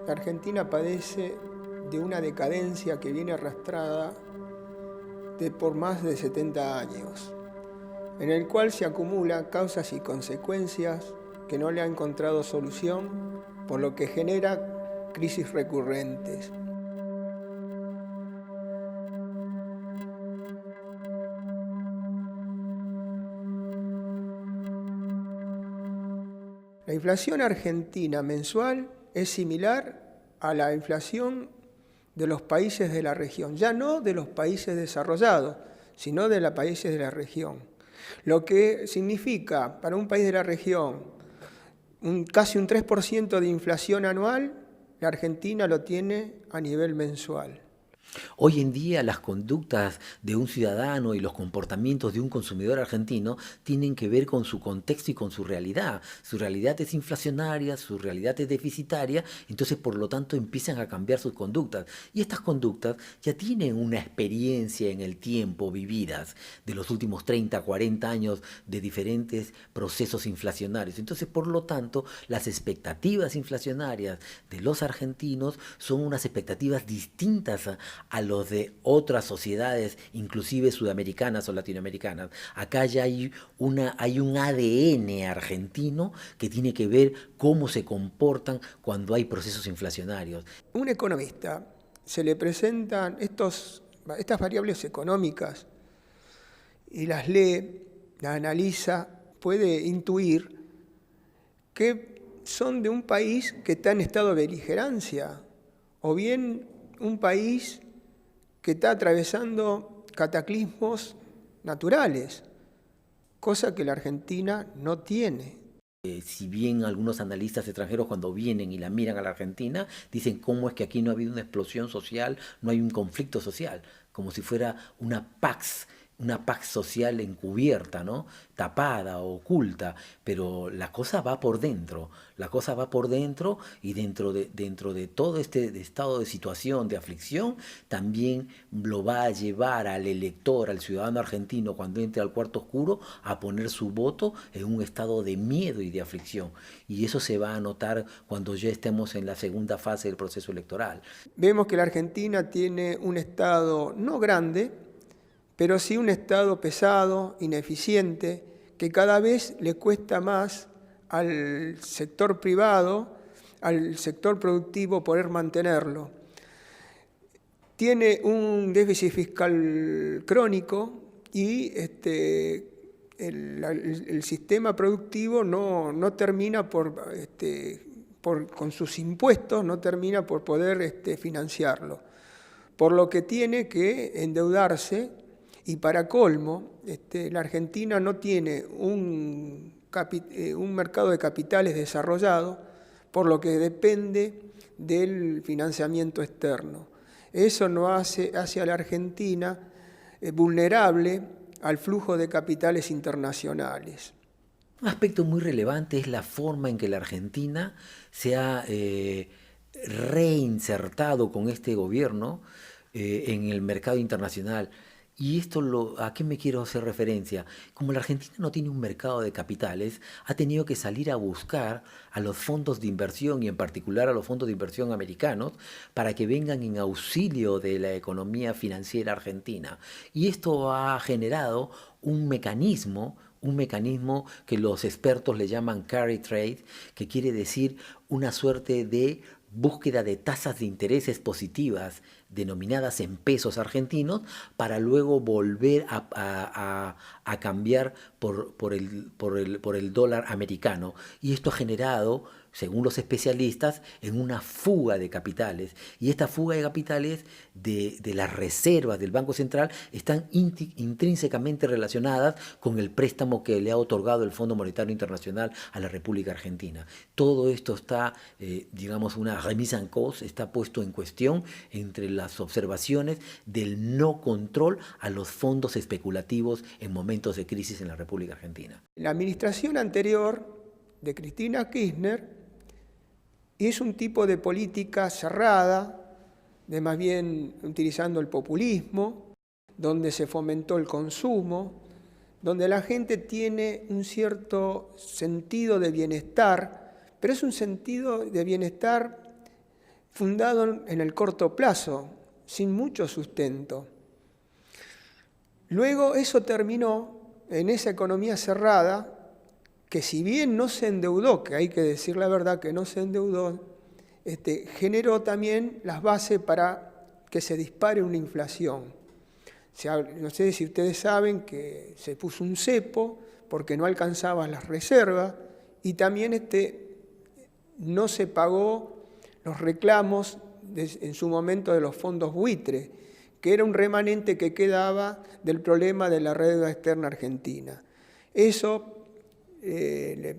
La Argentina padece de una decadencia que viene arrastrada por más de 70 años, en el cual se acumulan causas y consecuencias que no le han encontrado solución, por lo que genera crisis recurrentes. La inflación argentina mensual es similar a la inflación de los países de la región, ya no de los países desarrollados, sino de los países de la región. Lo que significa para un país de la región casi un 3% de inflación anual, la Argentina lo tiene a nivel mensual. Hoy en día las conductas de un ciudadano y los comportamientos de un consumidor argentino tienen que ver con su contexto y con su realidad. Su realidad es inflacionaria, su realidad es deficitaria, entonces por lo tanto empiezan a cambiar sus conductas. Y estas conductas ya tienen una experiencia en el tiempo vividas de los últimos 30, 40 años de diferentes procesos inflacionarios. Entonces por lo tanto las expectativas inflacionarias de los argentinos son unas expectativas distintas a los de otras sociedades, inclusive sudamericanas o latinoamericanas. Acá ya hay un ADN argentino que tiene que ver cómo se comportan cuando hay procesos inflacionarios. Un economista se le presentan estas variables económicas y las lee, las analiza, puede intuir que son de un país que está en estado de beligerancia o bien un país que está atravesando cataclismos naturales, cosa que la Argentina no tiene. Si bien algunos analistas extranjeros cuando vienen y la miran a la Argentina, dicen cómo es que aquí no ha habido una explosión social, no hay un conflicto social, como si fuera una pax social encubierta, ¿no? Tapada, oculta, pero la cosa va por dentro, y dentro de todo este estado de situación, de aflicción, también lo va a llevar al elector, al ciudadano argentino, cuando entre al cuarto oscuro, a poner su voto en un estado de miedo y de aflicción. Y eso se va a notar cuando ya estemos en la segunda fase del proceso electoral. Vemos que la Argentina tiene un Estado no grande, pero sí un Estado pesado, ineficiente, que cada vez le cuesta más al sector privado, al sector productivo poder mantenerlo. Tiene un déficit fiscal crónico y el sistema productivo no termina con sus impuestos, no termina por poder financiarlo. Por lo que tiene que endeudarse. Y para colmo, la Argentina no tiene un mercado de capitales desarrollado, por lo que depende del financiamiento externo. Eso no hace a la Argentina vulnerable al flujo de capitales internacionales. Un aspecto muy relevante es la forma en que la Argentina se ha reinsertado con este gobierno en el mercado internacional. Y ¿a qué me quiero hacer referencia? Como la Argentina no tiene un mercado de capitales, ha tenido que salir a buscar a los fondos de inversión y en particular a los fondos de inversión americanos para que vengan en auxilio de la economía financiera argentina. Y esto ha generado un mecanismo que los expertos le llaman carry trade, que quiere decir una suerte de búsqueda de tasas de intereses positivas denominadas en pesos argentinos para luego volver a cambiar por el dólar americano. Y esto ha generado, según los especialistas, en una fuga de capitales. Y esta fuga de capitales de las reservas del Banco Central están intrínsecamente relacionadas con el préstamo que le ha otorgado el Fondo Monetario Internacional a la República Argentina. Todo esto está, digamos, una remise en cause, está puesto en cuestión entre las observaciones del no control a los fondos especulativos en momentos de crisis en la República Argentina. La administración anterior de Cristina Kirchner hizo un tipo de política cerrada, de más bien utilizando el populismo, donde se fomentó el consumo, donde la gente tiene un cierto sentido de bienestar, pero es un sentido de bienestar fundado en el corto plazo, sin mucho sustento. Luego eso terminó en esa economía cerrada, que si bien no se endeudó, que hay que decir la verdad que no se endeudó, generó también las bases para que se dispare una inflación. No sé si ustedes saben que se puso un cepo porque no alcanzaban las reservas y también no se pagó los reclamos en su momento de los fondos buitre, que era un remanente que quedaba del problema de la deuda externa argentina. Eso le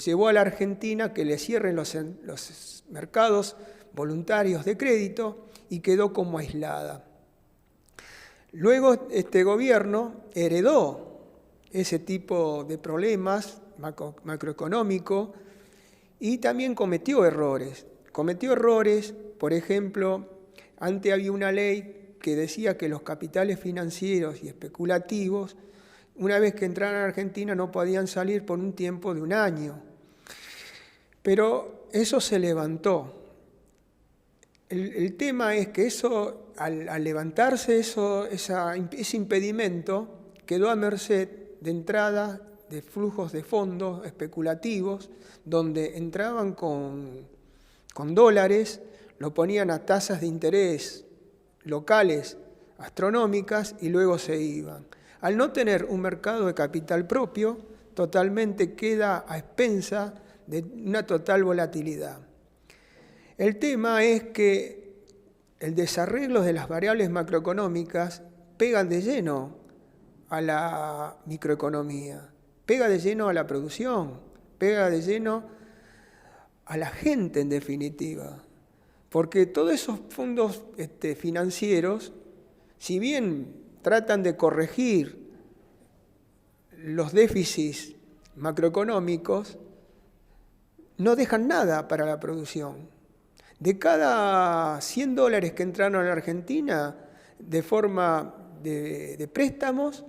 llevó a la Argentina que le cierren los mercados voluntarios de crédito y quedó como aislada. Luego este gobierno heredó ese tipo de problemas macroeconómicos y también cometió errores. Por ejemplo, antes había una ley que decía que los capitales financieros y especulativos, una vez que entraran a Argentina, no podían salir por un tiempo de un año. Pero eso se levantó. El tema es que eso, al levantarse ese impedimento, quedó a merced de entrada de flujos de fondos especulativos, donde entraban con dólares, lo ponían a tasas de interés locales astronómicas y luego se iban. Al no tener un mercado de capital propio, totalmente queda a expensa de una total volatilidad. El tema es que el desarreglo de las variables macroeconómicas pegan de lleno a la microeconomía, pega de lleno a la producción, pega de lleno a la gente en definitiva. Porque todos esos fondos financieros, si bien tratan de corregir los déficits macroeconómicos, no dejan nada para la producción. De cada $100 que entraron a la Argentina de forma de préstamos,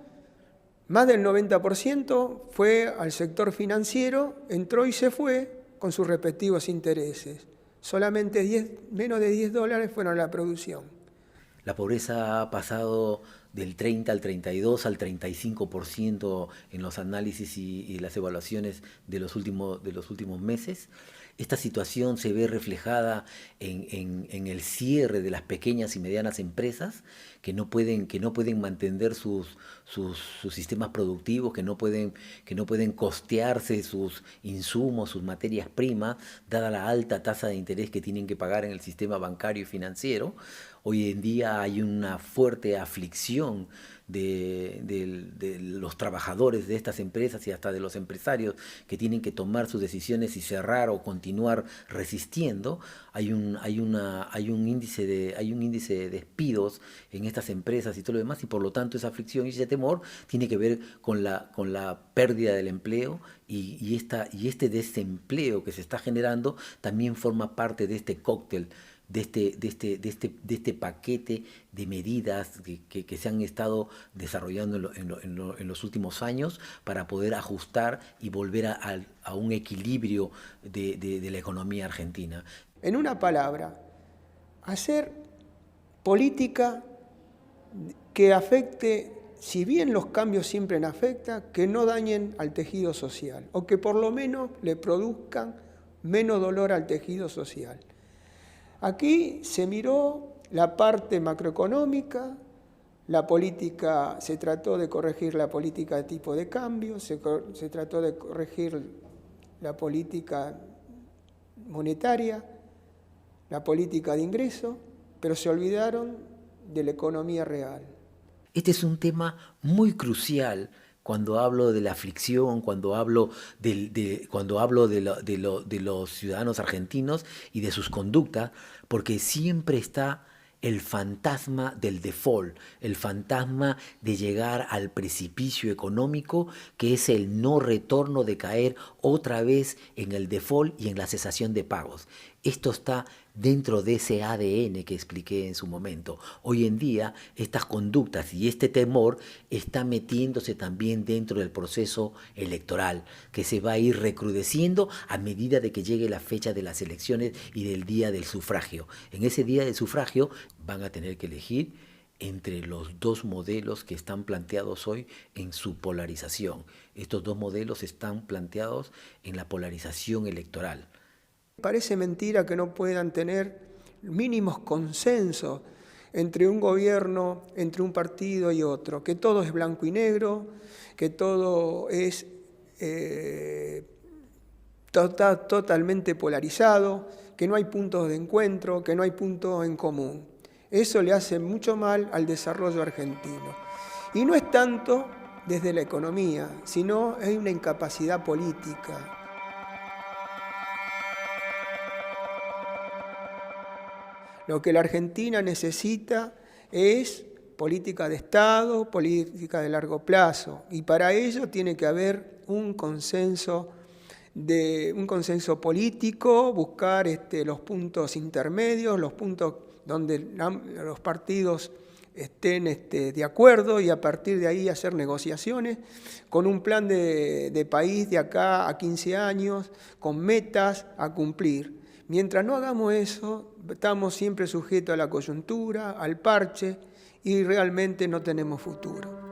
más del 90% fue al sector financiero, entró y se fue con sus respectivos intereses. Solamente menos de $10 fueron a la producción. La pobreza ha pasado del 30 al 32 al 35% en los análisis y las evaluaciones de los últimos meses. Esta situación se ve reflejada en el cierre de las pequeñas y medianas empresas que no pueden mantener sus sistemas productivos, que no pueden costearse sus insumos, sus materias primas, dada la alta tasa de interés que tienen que pagar en el sistema bancario y financiero. Hoy en día hay una fuerte aflicción de los trabajadores de estas empresas y hasta de los empresarios que tienen que tomar sus decisiones y cerrar o continuar resistiendo. Hay un índice de despidos en estas empresas y todo lo demás, y por lo tanto esa aflicción y ese temor tiene que ver con la pérdida del empleo y este desempleo que se está generando también forma parte de este cóctel, de este paquete de medidas que se han estado desarrollando en los últimos años para poder ajustar y volver a un equilibrio de la economía argentina. En una palabra, hacer política que afecte, si bien los cambios siempre afectan, que no dañen al tejido social o que por lo menos le produzcan menos dolor al tejido social. Aquí se miró la parte macroeconómica, la política, se trató de corregir la política de tipo de cambio, se trató de corregir la política monetaria, la política de ingreso, pero se olvidaron de la economía real. Este es un tema muy crucial cuando hablo de la aflicción, cuando hablo de los ciudadanos argentinos y de sus conductas, porque siempre está el fantasma del default, el fantasma de llegar al precipicio económico, que es el no retorno de caer otra vez en el default y en la cesación de pagos. Esto está dentro de ese ADN que expliqué en su momento. Hoy en día estas conductas y este temor está metiéndose también dentro del proceso electoral, que se va a ir recrudeciendo a medida de que llegue la fecha de las elecciones y del día del sufragio. En ese día del sufragio van a tener que elegir entre los dos modelos que están planteados hoy en su polarización. Estos dos modelos están planteados en la polarización electoral. Parece mentira que no puedan tener mínimos consensos entre un gobierno, entre un partido y otro, que todo es blanco y negro, que todo es totalmente polarizado, que no hay puntos de encuentro, que no hay puntos en común. Eso le hace mucho mal al desarrollo argentino. Y no es tanto desde la economía, sino hay una incapacidad política. Lo que la Argentina necesita es política de Estado, política de largo plazo, y para ello tiene que haber un consenso político, buscar los puntos intermedios, los puntos donde los partidos estén de acuerdo y a partir de ahí hacer negociaciones con un plan de país de acá a 15 años, con metas a cumplir. Mientras no hagamos eso, estamos siempre sujetos a la coyuntura, al parche, y realmente no tenemos futuro.